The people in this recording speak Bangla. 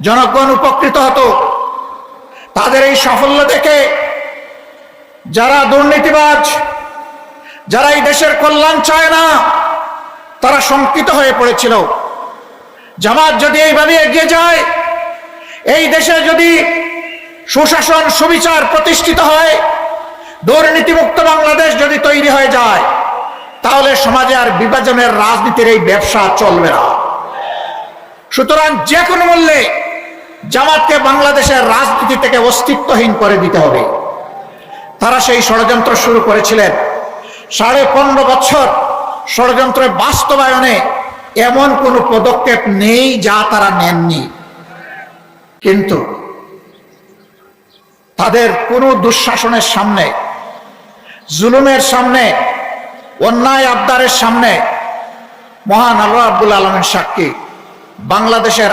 জনগণ উপকৃত হতো। তাদের এই সাফল্য দেখে যারা দুর্নীতিবাজ, যারা এই দেশের কল্যাণ চায় না, তারা শঙ্কিত হয়ে পড়েছিল। জামাত যদি এইভাবে এগিয়ে যায়, এই দেশে যদি সুশাসন সুবিচার প্রতিষ্ঠিত হয়, দুর্নীতিমুক্ত বাংলাদেশ যদি তৈরি হয়ে যায়, তাহলে সমাজে আর বিভাজনের রাজনীতির এই ব্যবসা চলবে না। সুতরাং যে কোনো মূল্যে জামাতকে বাংলাদেশের রাজনীতি থেকে অস্তিত্বহীন করে দিতে হবে। তারা সেই ষড়যন্ত্র শুরু করেছিলেন। 15.5 বছর ষড়যন্ত্রের বাস্তবায়নে এমন কোনো পদক্ষেপ নেই যা তারা নেননি। কিন্তু তাদের কোনো দুঃশাসনের সামনে, জুলুমের সামনে, অন্যায় আবদারের সামনে মহান আল্লাহ রাব্বুল আলামিন সাক্ষী, বাংলাদেশের